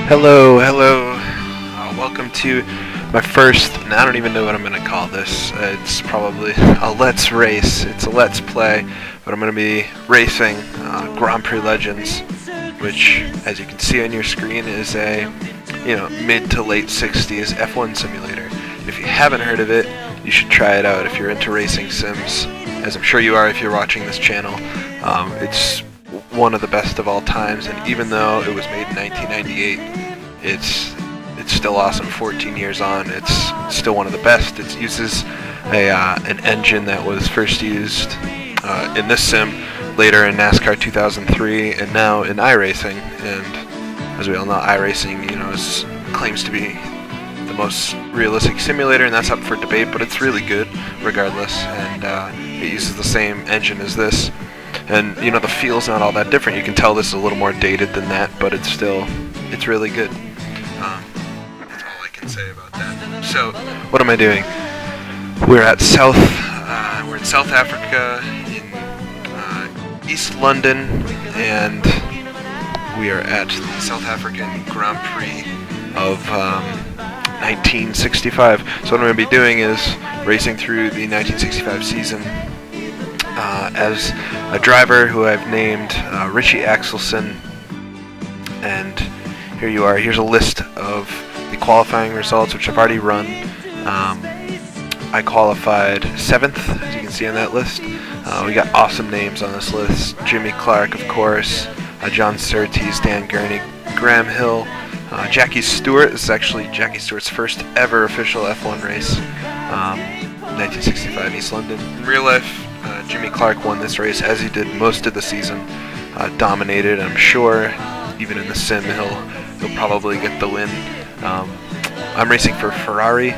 Hello. Welcome to my first, and I don't even know what I'm going to call this. It's probably a Let's Race. It's a Let's Play, but I'm going to be racing Grand Prix Legends, which, as you can see on your screen, is a mid to late 60s F1 simulator. And if you haven't heard of it, you should try it out if you're into racing sims, as I'm sure you are if you're watching this channel. It's one of the best of all times, and even though it was made in 1998, it's still awesome. 14 years on, it's still one of the best. It uses an engine that was first used in this sim, later in NASCAR 2003, and now in iRacing. And as we all know, iRacing, claims to be the most realistic simulator, and that's up for debate, but it's really good regardless. And it uses the same engine as this. And the feel's not all that different. You can tell this is a little more dated than that, but it's really good. That's all I can say about that. So, what am I doing? We're in South Africa, in East London, and we are at the South African Grand Prix of 1965. So what I'm going to be doing is racing through the 1965 season as a driver who I've named Richie Axelson. And here you are. Here's a list of the qualifying results, which I've already run. I qualified 7th, as you can see on that list. We got awesome names on this list. Jimmy Clark, of course, John Surtees, Dan Gurney, Graham Hill, Jackie Stewart. This is actually Jackie Stewart's first ever official F1 race, 1965 East London. In real life, Jimmy Clark won this race, as he did most of the season. Dominated, I'm sure. Even in the sim, he'll probably get the win. I'm racing for Ferrari,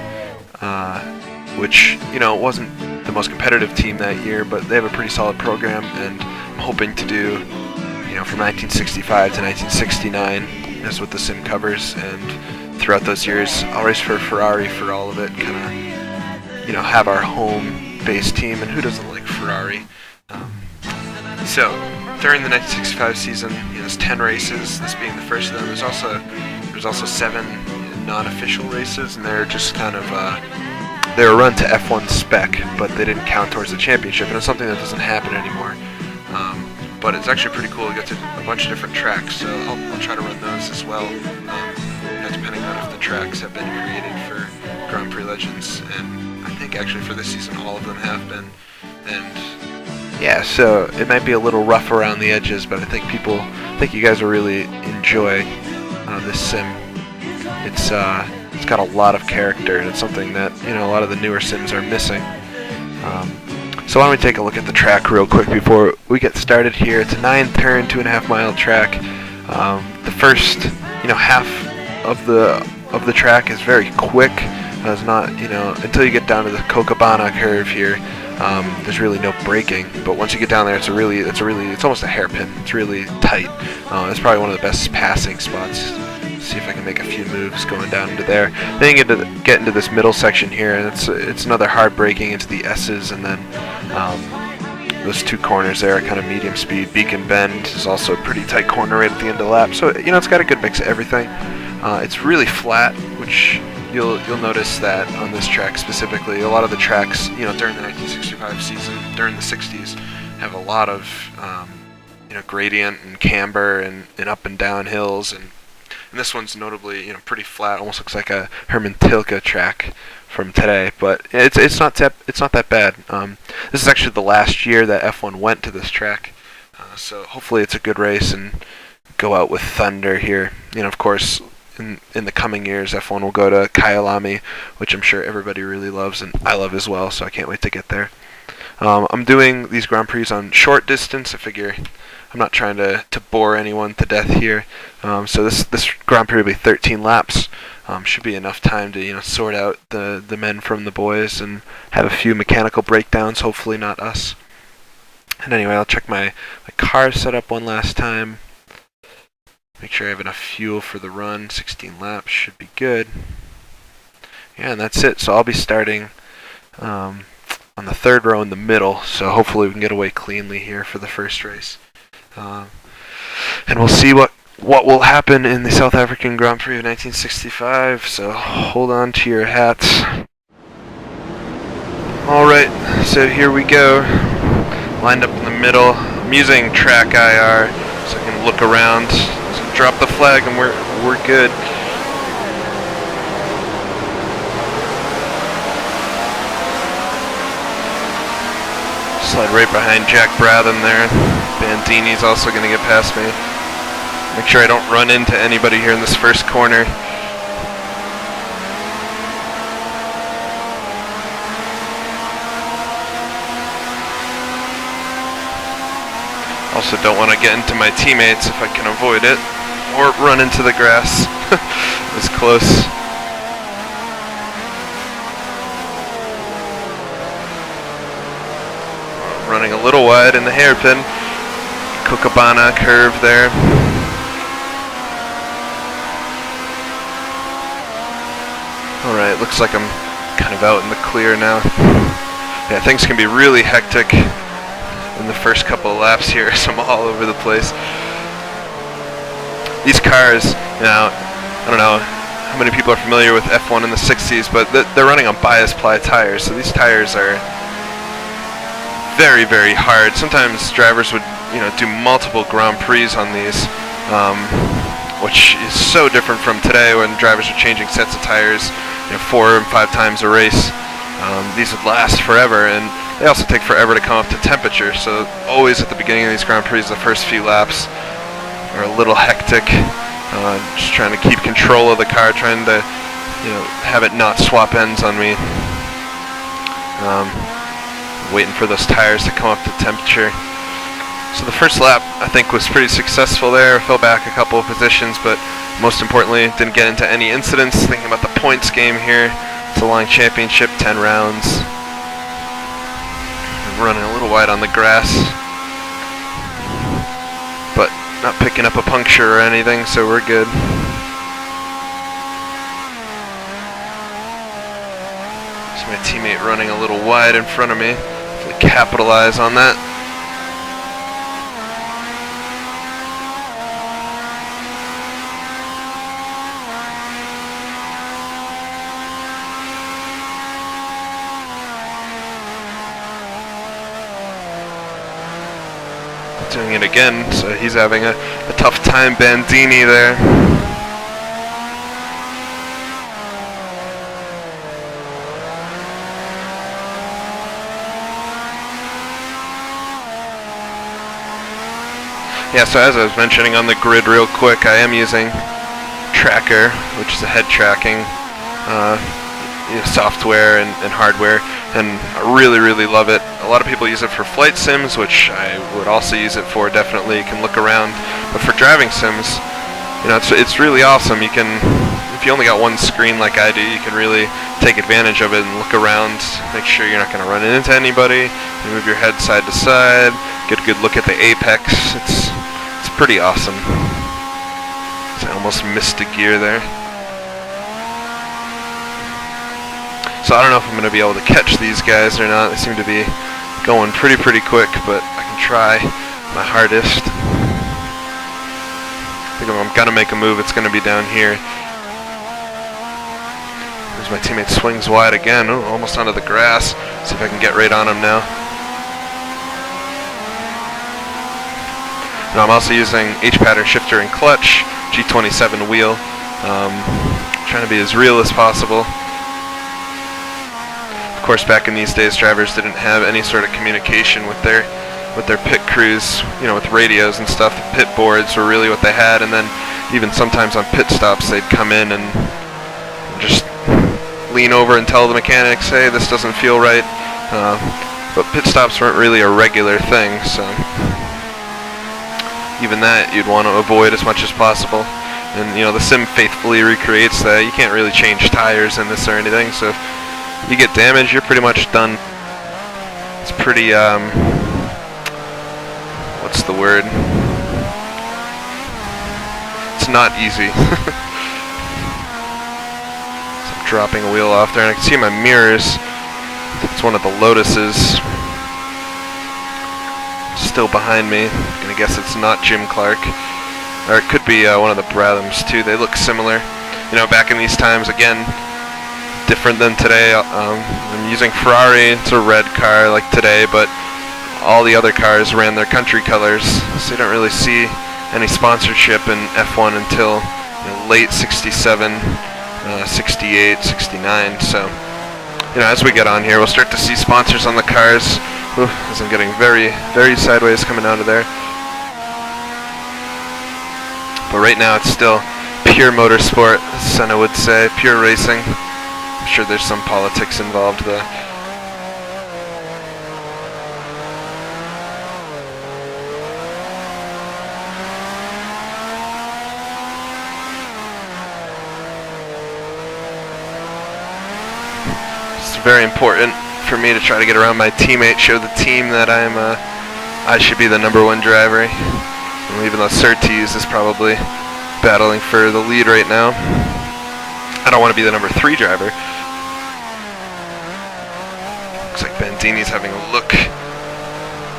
which wasn't the most competitive team that year, but they have a pretty solid program, and I'm hoping to do from 1965 to 1969. That's what the sim covers, and throughout those years, I'll race for Ferrari for all of it. Kind of have our home-based team, and who doesn't like Ferrari? So during the 1965 season, there's 10 races. This being the first of them. There's also 7 non-official races, and they're just kind of they're run to F1 spec, but they didn't count towards the championship, and it's something that doesn't happen anymore. But it's actually pretty cool to get to a bunch of different tracks, so I'll try to run those as well, depending on if the tracks have been created for Grand Prix Legends, and I think actually for this season all of them have been. And yeah, so it might be a little rough around the edges, but I think you guys will really enjoy this sim. It's got a lot of character, and it's something that a lot of the newer sims are missing. So why don't we take a look at the track real quick before we get started here. It's a 9-turn, 2.5-mile track. The first half of the track is very quick. It's not until you get down to the Copacabana curve here. There's really no braking, but once you get down there, it's almost a hairpin. It's really tight. It's probably one of the best passing spots. See if I can make a few moves going down into there. Then you get into this middle section here, and it's another hard braking into the S's, and then those 2 corners there are kind of medium speed. Beacon Bend is also a pretty tight corner right at the end of the lap. So it's got a good mix of everything. It's really flat, which you'll notice that on this track specifically. A lot of the tracks, during the 1965 season, during the 60s, have a lot of gradient and camber and up and down hills, and this one's notably pretty flat. Almost looks like a Herman Tilke track from today, but it's not that bad. This is actually the last year that F1 went to this track, so hopefully it's a good race and go out with thunder here. Of course, in the coming years, F1 will go to Kyalami, which I'm sure everybody really loves, and I love as well, so I can't wait to get there. I'm doing these Grand Prix on short distance. I figure I'm not trying to bore anyone to death here. So this Grand Prix will be 13 laps. Should be enough time to sort out the men from the boys and have a few mechanical breakdowns. Hopefully not us. And anyway, I'll check my car setup one last time. Make sure I have enough fuel for the run. 16 laps should be good. Yeah, and that's it. So I'll be starting on the 3rd row in the middle. So hopefully we can get away cleanly here for the first race. And we'll see what what will happen in the South African Grand Prix of 1965, so hold on to your hats. Alright, so here we go. Lined up in the middle. I'm using track IR so I can look around. So drop the flag and we're good. Slide right behind Jack Brathen there. Bandini's also going to get past me. Make sure I don't run into anybody here in this first corner. Also don't want to get into my teammates if I can avoid it, or run into the grass. It's close. Running a little wide in the hairpin. Kookaburra curve there. Alright, looks like I'm kind of out in the clear now. Yeah, things can be really hectic in the first couple of laps here, so I'm all over the place. These cars, now, I don't know how many people are familiar with F1 in the 60s, but they're running on bias ply tires, so these tires are very, very hard. Sometimes drivers would, do multiple Grand Prix on these, which is so different from today when drivers are changing sets of tires, 4 and 5 times a race. These would last forever, and they also take forever to come up to temperature. So always at the beginning of these Grand Prix, the first few laps are a little hectic. Just trying to keep control of the car, trying to, have it not swap ends on me. Waiting for those tires to come up to temperature. So the first lap, I think, was pretty successful there. Fell back a couple of positions, but most importantly, didn't get into any incidents. Thinking about the points game here. It's a long championship, 10 rounds. I'm running a little wide on the grass, but not picking up a puncture or anything, so we're good. So my teammate running a little wide in front of me. Hopefully capitalize on that. Doing it again, so he's having a tough time. Bandini there. Yeah, so as I was mentioning on the grid real quick, I am using Tracker, which is a head tracking software and hardware, and I really, really love it. A lot of people use it for flight sims, which I would also use it for, definitely. You can look around, but for driving sims, it's really awesome. You can, if you only got one screen like I do, you can really take advantage of it and look around, make sure you're not going to run into anybody. You move your head side to side, get a good look at the apex. It's pretty awesome. So I almost missed a gear there. So I don't know if I'm going to be able to catch these guys or not. They seem to be going pretty quick, but I can try my hardest. I think if I'm going to make a move, it's going to be down here. There's my teammate, swings wide again. Oh, almost onto the grass. See if I can get right on him now. Now I'm also using H-pattern shifter and clutch, G27 wheel. Trying to be as real as possible. Of course, back in these days, drivers didn't have any sort of communication with their pit crews, with radios and stuff. The pit boards were really what they had, and then even sometimes on pit stops, they'd come in and just lean over and tell the mechanics, hey, this doesn't feel right. But pit stops weren't really a regular thing, so even that you'd want to avoid as much as possible. And the sim faithfully recreates that. You can't really change tires in this or anything, so if you get damaged, you're pretty much done. It's pretty, what's the word? It's not easy. So I'm dropping a wheel off there, and I can see my mirrors. I think it's one of the Lotuses still behind me. I'm gonna guess it's not Jim Clark. or it could be one of the Brathams too. They look similar. You know, back in these times, again, different than today. I'm using Ferrari. It's a red car like today, but all the other cars ran their country colors, so you don't really see any sponsorship in F1 until late 67, 68, 69. So, as we get on here, we'll start to see sponsors on the cars. Ooh, as I'm getting very, very sideways coming out of there. But right now it's still pure motorsport, Senna would say, pure racing. I'm sure there's some politics involved though. It's very important for me to try to get around my teammate, show the team that I should be the #1 driver. And even though Surtees is probably battling for the lead right now, I don't want to be the #3 driver. Looks like Bandini's having a look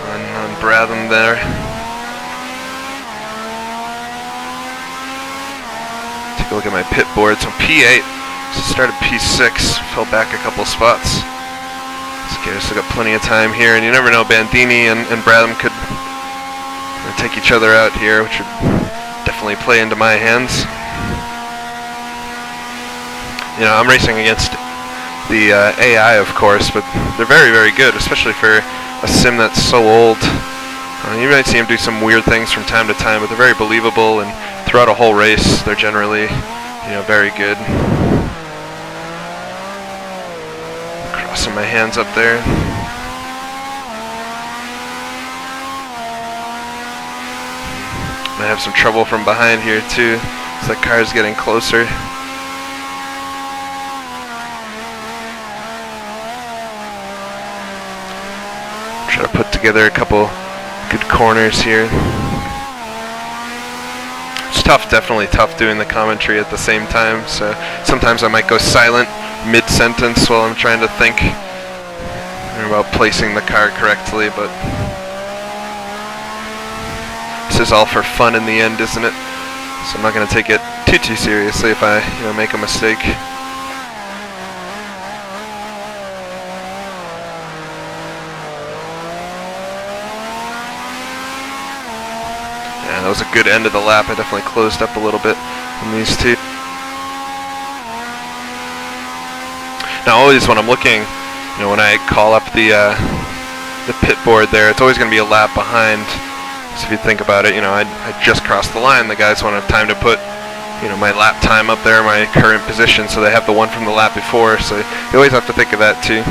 on Bratham there. Take a look at my pit board. So P8, so started P6, fell back a couple spots. Okay, still got plenty of time here, and you never know, Bandini and Bratham could take each other out here, which would definitely play into my hands. I'm racing against the AI, of course, but they're very, very good, especially for a sim that's so old. You might see them do some weird things from time to time, but they're very believable, and throughout a whole race, they're generally, very good. Crossing my hands up there. Might have some trouble from behind here too, as the car's getting closer. Try to put together a couple good corners here. It's tough, definitely tough doing the commentary at the same time, so sometimes I might go silent mid-sentence while I'm trying to think about placing the car correctly, but this is all for fun in the end, isn't it? So I'm not going to take it too seriously if I make a mistake. Yeah, that was a good end of the lap. I definitely closed up a little bit on these two. Now, always when I'm looking, when I call up the pit board there, it's always going to be a lap behind. So if you think about it, I just crossed the line. The guys won't have time to put, my lap time up there, my current position, so they have the one from the lap before. So you always have to think of that too.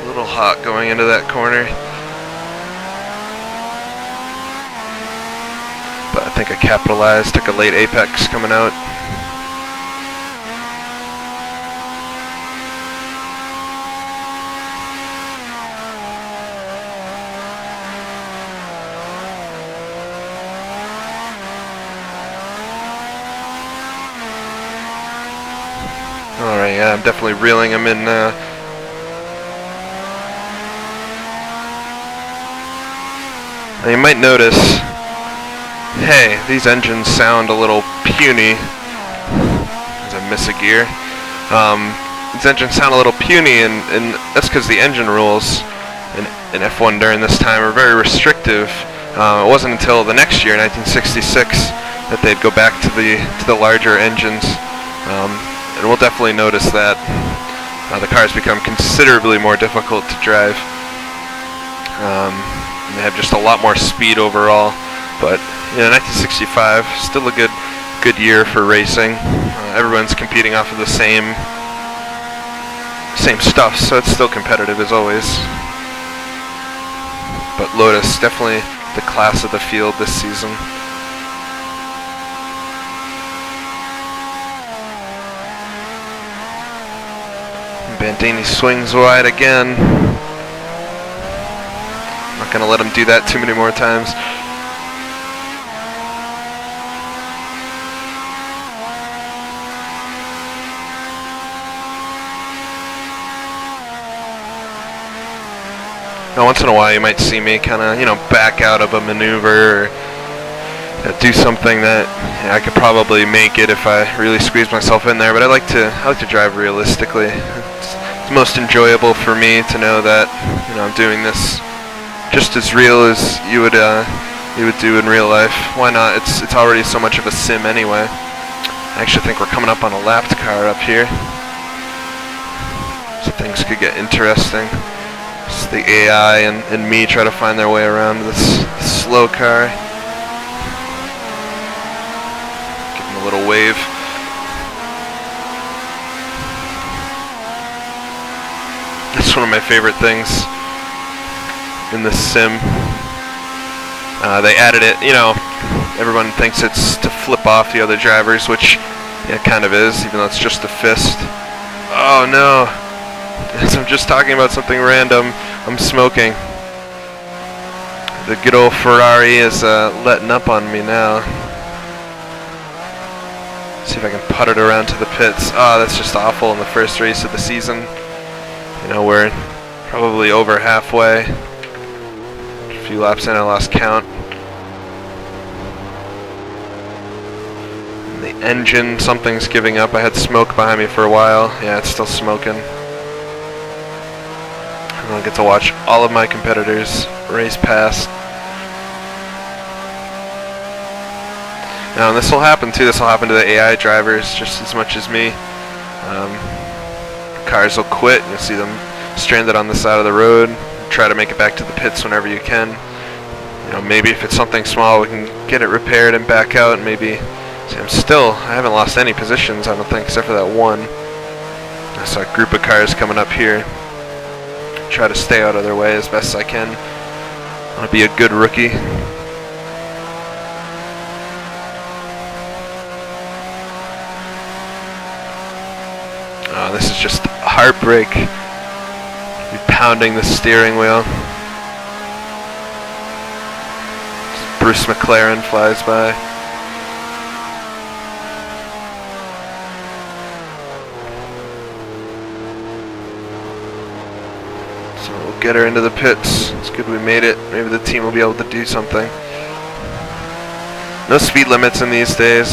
A little hot going into that corner. But I think I capitalized, took a late apex coming out. Alright, yeah, I'm definitely reeling him in now. Now you might notice, hey, these engines sound a little puny. As I miss a gear. These engines sound a little puny, and that's because the engine rules in F1 during this time are very restrictive. It wasn't until the next year, 1966, that they'd go back to the larger engines. And we'll definitely notice that the cars become considerably more difficult to drive. And they have just a lot more speed overall. But 1965, still a good year for racing. Everyone's competing off of the same stuff, so it's still competitive as always. But Lotus, definitely the class of the field this season. Bandini swings wide again. Not going to let him do that too many more times. Now, once in a while, you might see me kind of, back out of a maneuver or do something that I could probably make it if I really squeeze myself in there. But I like to drive realistically. It's most enjoyable for me to know that I'm doing this just as real as you would do in real life. Why not? It's already so much of a sim anyway. I actually think we're coming up on a lapped car up here, so things could get interesting. Just the AI and me try to find their way around this slow car. Give him a little wave. That's one of my favorite things in this sim. They added it, everyone thinks it's to flip off the other drivers, which it kind of is, even though it's just a fist. Oh no! As I'm just talking about something random, I'm smoking. The good old Ferrari is letting up on me now. See if I can putt it around to the pits. Oh, that's just awful in the first race of the season. We're probably over halfway. A few laps in, I lost count. And the engine, something's giving up. I had smoke behind me for a while. Yeah, it's still smoking. And I'll get to watch all of my competitors race past. Now, and this will happen too. This will happen to the AI drivers just as much as me. Cars will quit. You'll see them stranded on the side of the road. Try to make it back to the pits whenever you can. Maybe if it's something small, we can get it repaired and back out. And maybe, see, I haven't lost any positions, I don't think, except for that one. I saw a group of cars coming up here. Try to stay out of their way as best I can. I want to be a good rookie. This is just heartbreak. Be pounding the steering wheel. Bruce McLaren flies by. So we'll get her into the pits. It's good we made it. Maybe the team will be able to do something. No speed limits in these days.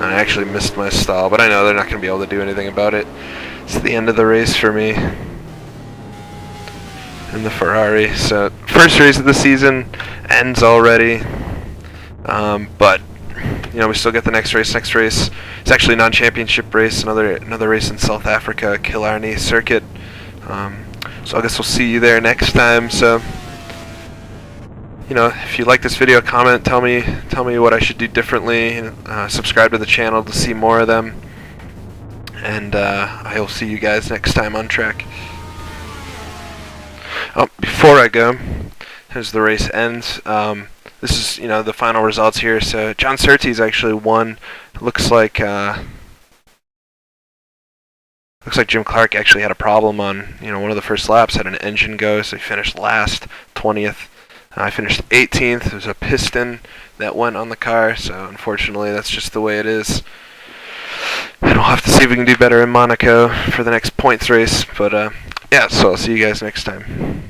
I actually missed my stall, but I know they're not going to be able to do anything about it. It's the end of the race for me in the Ferrari. So first race of the season ends already, but we still get the next race. Next race, it's actually a non-championship race, another race in South Africa, Killarney circuit. So I guess we'll see you there next time. So if you like this video, comment, tell me what I should do differently, subscribe to the channel to see more of them, and I will see you guys next time on track. Oh, before I go, as the race ends, this is the final results here. So John Surtees actually won. It looks like Jim Clark actually had a problem on one of the first laps, had an engine go, so he finished last, 20th. I finished 18th. There's a piston that went on the car, so unfortunately that's just the way it is. And we'll have to see if we can do better in Monaco for the next points race. But yeah, so I'll see you guys next time.